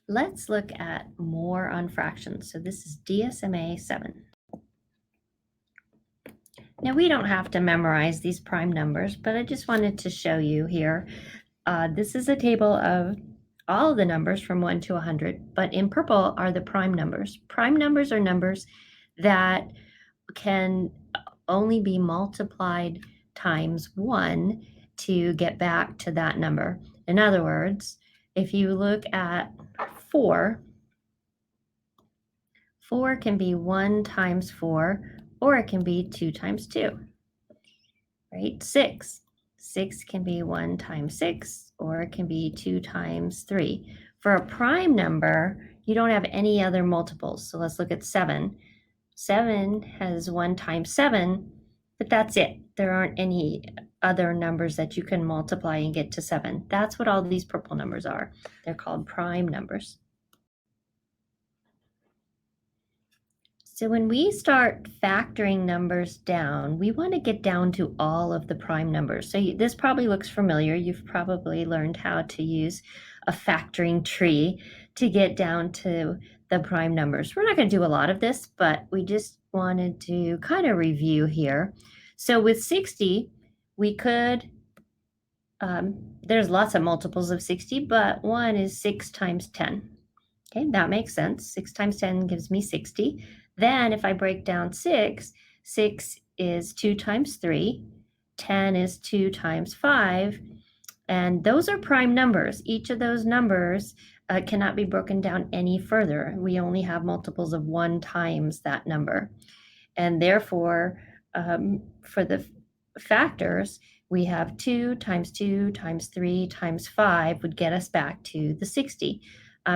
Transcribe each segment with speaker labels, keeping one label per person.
Speaker 1: Let's look at more on fractions. So this is DSMA 7. Now we don't have to memorize these prime numbers, but I just wanted to show you here. This is a table of all the numbers from 1 to 100, but in purple are the prime numbers. Prime numbers are numbers that can only be multiplied times 1 to get back to that number. In other words, if you look at 4, 4 can be 1 times 4, or it can be 2 times 2, right? 6 can be 1 times 6, or it can be 2 times 3. For a prime number, you don't have any other multiples. So let's look at 7. 7 has 1 times 7, but that's it. There aren't any other numbers that you can multiply and get to 7. That's what all these purple numbers are. They're called prime numbers. So when we start factoring numbers down, we want to get down to all of the prime numbers. So this probably looks familiar. You've probably learned how to use a factoring tree to get down to the prime numbers. We're not going to do a lot of this, but we just wanted to kind of review here. So with 60, we could, there's lots of multiples of 60, but one is 6 times 10. Okay, that makes sense. 6 times 10 gives me 60. Then if I break down 6, 6 is 2 times 3, 10 is 2 times 5, and those are prime numbers. Each of those numbers cannot be broken down any further. We only have multiples of 1 times that number. And therefore, for the factors, we have 2 times 2 times 3 times 5 would get us back to the 60.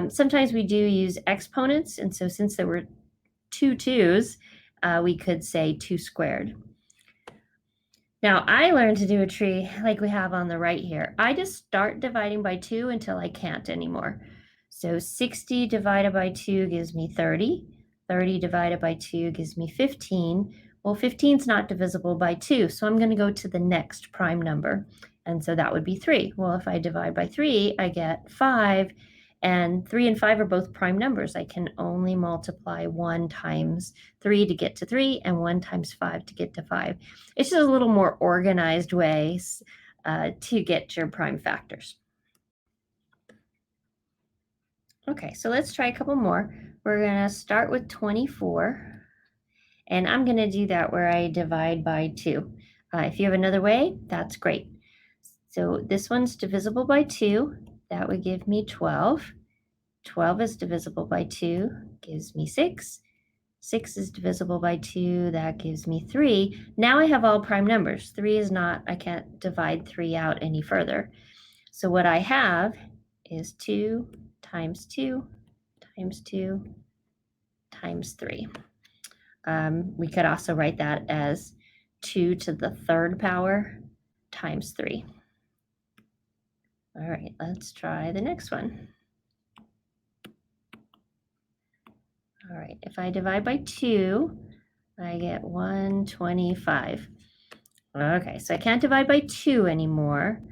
Speaker 1: Sometimes we do use exponents, and so since there were 2 2's, we could say 2 squared. Now, I learned to do a tree like we have on the right here. I just start dividing by 2 until I can't anymore. So 60 divided by 2 gives me 30. 30 divided by 2 gives me 15. Well, 15 is not divisible by 2, so I'm going to go to the next prime number, and so that would be 3. Well, if I divide by 3, I get 5. And 3 and 5 are both prime numbers. I can only multiply 1 times 3 to get to 3 and 1 times 5 to get to 5. It's just a little more organized way to get your prime factors. Okay, so let's try a couple more. We're going to start with 24, and I'm going to do that where I divide by 2. If you have another way, that's great. So this one's divisible by 2. That would give me 12. 12 is divisible by 2, gives me 6. 6 is divisible by 2, that gives me 3. Now I have all prime numbers. 3 is not, I can't divide 3 out any further. So what I have is 2 times 2 times 2 times 3. We could also write that as 2 to the third power times 3. All right, let's try the next one. All right, if I divide by 2, I get 125. Okay, so I can't divide by 2 anymore.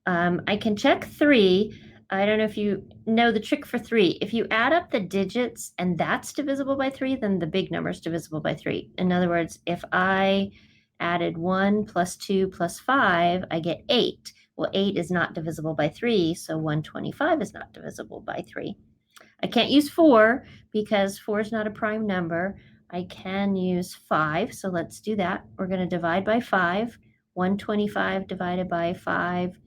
Speaker 1: I can check 3. I don't know if you know the trick for 3. If you add up the digits and that's divisible by 3, then the big number is divisible by 3. In other words, if I added 1 plus 2 plus 5, I get 8. Well, 8 is not divisible by 3, so 125 is not divisible by 3. I can't use 4 because 4 is not a prime number. I can use 5, so let's do that. We're going to divide by 5. 125 divided by 5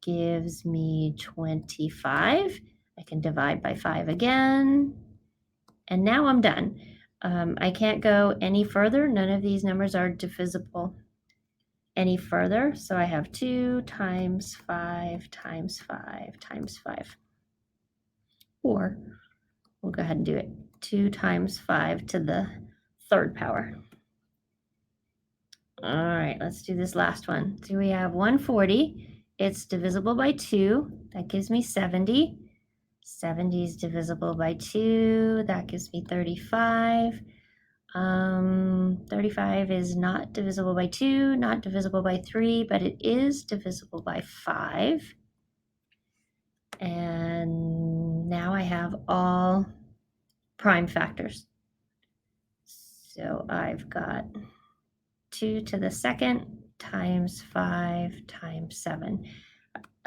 Speaker 1: gives me 25. I can divide by 5 again, and now I'm done. I can't go any further. None of these numbers are divisible any further, so I have 2 times 5 times 5 times 5. Or we'll go ahead and do it. 2 times 5 to the third power. All right, let's do this last one. So we have 140. It's divisible by 2. That gives me 70. 70 is divisible by 2. That gives me 35. 35 is not divisible by 2, not divisible by 3, but it is divisible by 5. And now I have all prime factors. So I've got 2 to the second times 5 times 7.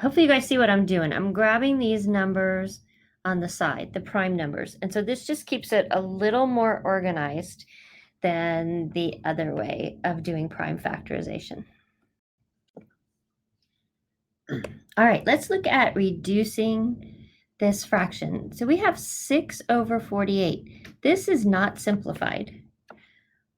Speaker 1: Hopefully you guys see what I'm doing. I'm grabbing these numbers on the side, the prime numbers. And so this just keeps it a little more organized than the other way of doing prime factorization. All right, let's look at reducing this fraction. So we have 6 over 48. This is not simplified,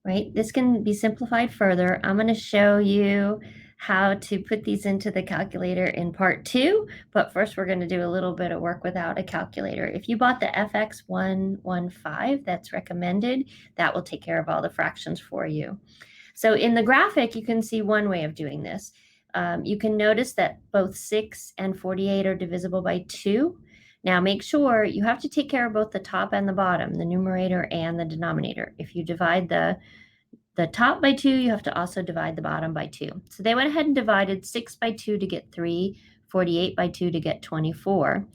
Speaker 1: right? This can be simplified further. I'm going to show you how to put these into the calculator in part 2, but first we're going to do a little bit of work without a calculator. If you bought the FX115 that's recommended, that will take care of all the fractions for you. So in the graphic, you can see one way of doing this. You can notice that both 6 and 48 are divisible by 2. Now make sure you have to take care of both the top and the bottom, the numerator and the denominator. If you divide the top by 2, you have to also divide the bottom by 2. So they went ahead and divided 6 by 2 to get 3, 48 by 2 to get 24.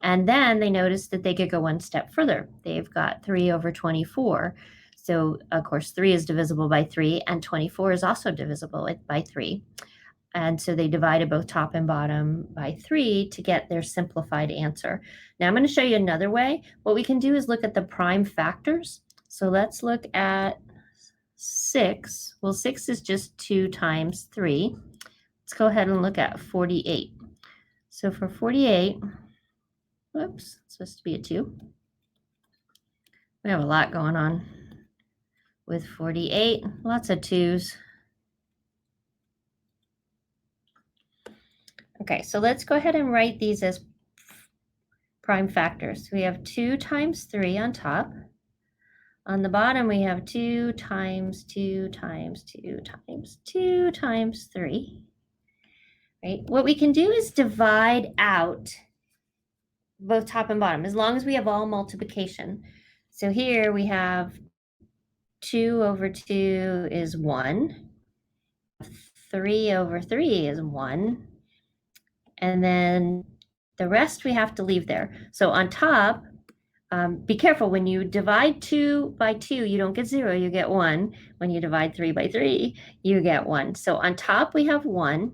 Speaker 1: And then they noticed that they could go one step further. They've got 3 over 24. So of course 3 is divisible by 3 and 24 is also divisible by 3. And so they divided both top and bottom by 3 to get their simplified answer. Now I'm going to show you another way. What we can do is look at the prime factors. So let's look at 6. Well, 6 is just 2 times 3. Let's go ahead and look at 48. So for 48, whoops, it's supposed to be a 2. We have a lot going on with 48, lots of 2's. Okay, so let's go ahead and write these as prime factors. We have 2 times 3 on top. On the bottom, we have 2 times 2 times 2 times 2 times 3. Right? What we can do is divide out both top and bottom, as long as we have all multiplication. So here we have 2 over 2 is 1. 3 over 3 is 1. And then the rest we have to leave there. So on top, be careful, when you divide 2 by 2, you don't get 0, you get 1. When you divide 3 by 3, you get 1. So on top we have 1.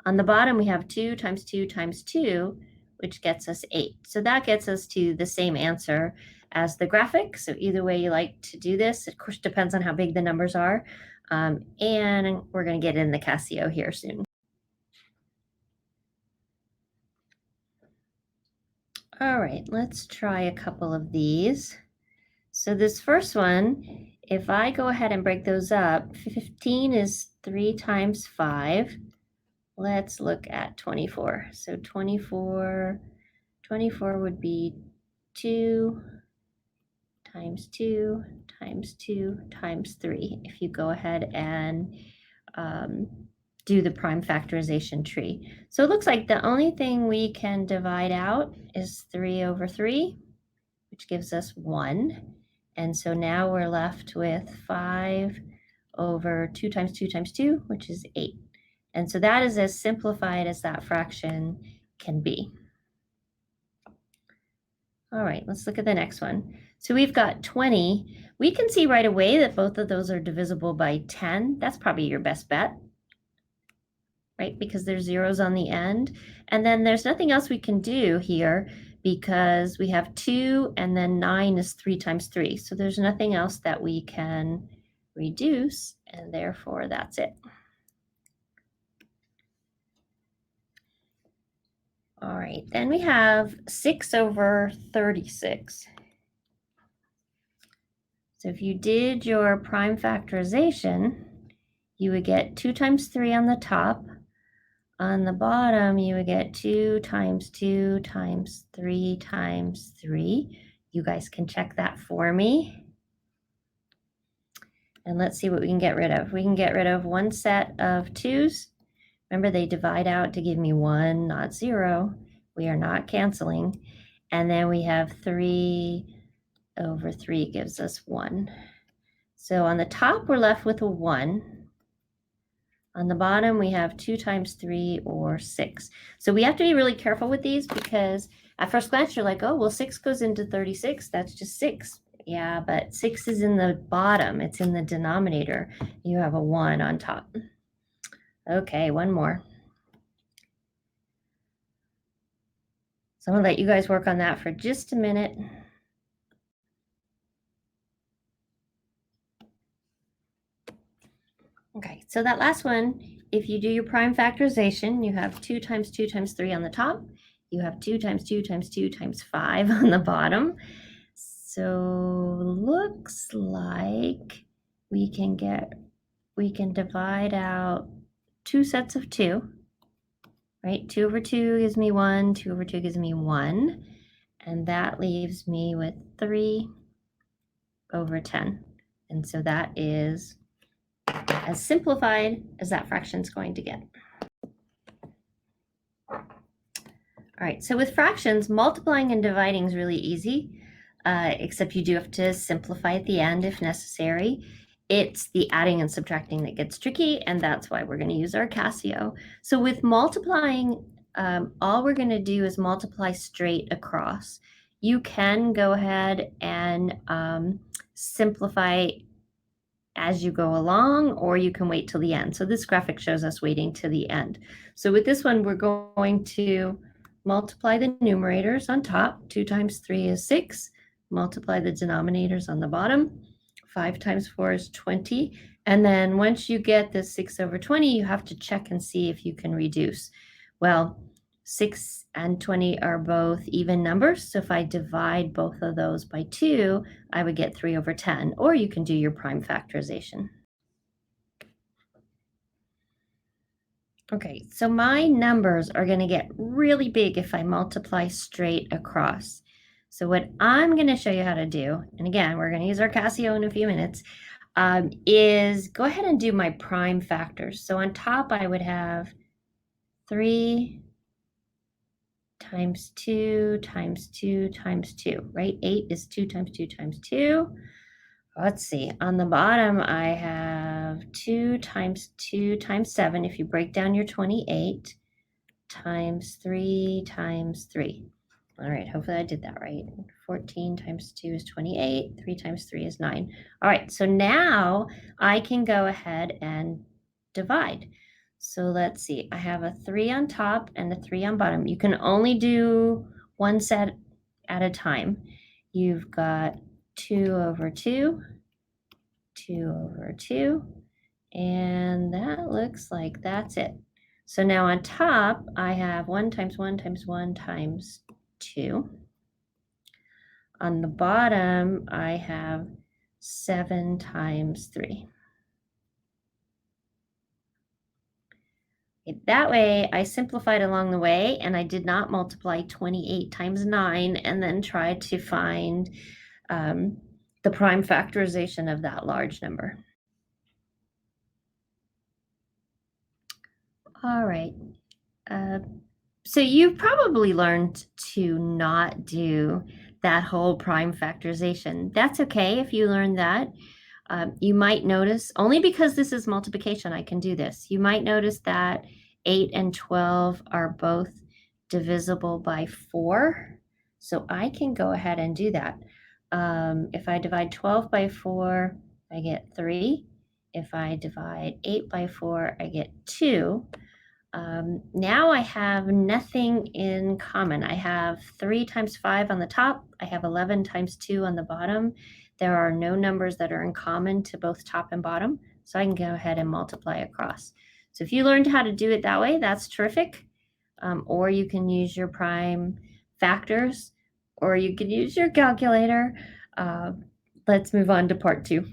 Speaker 1: On the bottom we have 2 times 2 times 2, which gets us 8. So that gets us to the same answer as the graphic. So either way you like to do this, of course, depends on how big the numbers are. And we're going to get in the Casio here soon. All right, let's try a couple of these. So this first one, if I go ahead and break those up, 15 is 3 times 5. Let's look at 24. So 24 would be 2 times 2 times 2 times 3. If you go ahead and do the prime factorization tree. So it looks like the only thing we can divide out is 3 over 3, which gives us 1. And so now we're left with 5 over 2 times 2 times 2, which is 8. And so that is as simplified as that fraction can be. All right, let's look at the next one. So we've got 20. We can see right away that both of those are divisible by 10. That's probably your best bet, right? Because there's zeros on the end. And then there's nothing else we can do here because we have 2 and then 9 is 3 times 3. So there's nothing else that we can reduce, and therefore that's it. All right, then we have 6 over 36. So if you did your prime factorization, you would get 2 times 3 on the top. On the bottom, you would get 2 times 2 times 3 times 3. You guys can check that for me. And let's see what we can get rid of. We can get rid of one set of 2's. Remember, they divide out to give me 1, not 0. We are not canceling. And then we have 3 over 3 gives us 1. So on the top, we're left with a 1. On the bottom, we have 2 times 3 or 6. So we have to be really careful with these because at first glance, you're like, oh, well, 6 goes into 36. That's just 6. Yeah, but 6 is in the bottom. It's in the denominator. You have a 1 on top. Okay, one more. So I'm going to let you guys work on that for just a minute. Okay, so that last one, if you do your prime factorization, you have 2 times 2 times 3 on the top. You have 2 times 2 times 2 times 5 on the bottom. So looks like we can divide out 2 sets of 2, right? 2 over 2 gives me 1, 2 over 2 gives me 1, and that leaves me with 3 over 10. And so that is as simplified as that fraction is going to get. All right, so with fractions, multiplying and dividing is really easy, except you do have to simplify at the end if necessary. It's the adding and subtracting that gets tricky, and that's why we're going to use our Casio. So with multiplying, all we're going to do is multiply straight across. You can go ahead and simplify as you go along, or you can wait till the end. So this graphic shows us waiting to the end. So with this one, we're going to multiply the numerators on top. 2 times 3 is 6. Multiply the denominators on the bottom. 5 times 4 is 20. And then once you get this 6 over 20, you have to check and see if you can reduce. Well, 6 and 20 are both even numbers. So if I divide both of those by 2, I would get 3 over 10. Or you can do your prime factorization. Okay, so my numbers are going to get really big if I multiply straight across. So what I'm going to show you how to do, and again, we're going to use our Casio in a few minutes, is go ahead and do my prime factors. So on top, I would have 3 times 2 times 2 times 2, right? 8 is 2 times 2 times 2. Let's see, on the bottom, I have 2 times 2 times 7. If you break down your 28 times 3 times 3. All right, hopefully I did that right. 14 times 2 is 28. 3 times 3 is 9. All right, so now I can go ahead and divide. So let's see, I have a 3 on top and a 3 on bottom. You can only do one set at a time. You've got 2 over 2, 2 over 2, and that looks like that's it. So now on top, I have 1 times 1 times 1 times 2. On the bottom, I have 7 times 3. That way, I simplified along the way, and I did not multiply 28 times 9 and then try to find the prime factorization of that large number. All right. So you've probably learned to not do that whole prime factorization. That's okay if you learn that. You might notice, only because this is multiplication, I can do this. You might notice that 8 and 12 are both divisible by 4. So I can go ahead and do that. If I divide 12 by 4, I get 3. If I divide 8 by 4, I get 2. Now I have nothing in common. I have 3 times 5 on the top. I have 11 times 2 on the bottom. There are no numbers that are in common to both top and bottom, so I can go ahead and multiply across. So if you learned how to do it that way, that's terrific. Or you can use your prime factors, or you can use your calculator. Let's move on to part 2.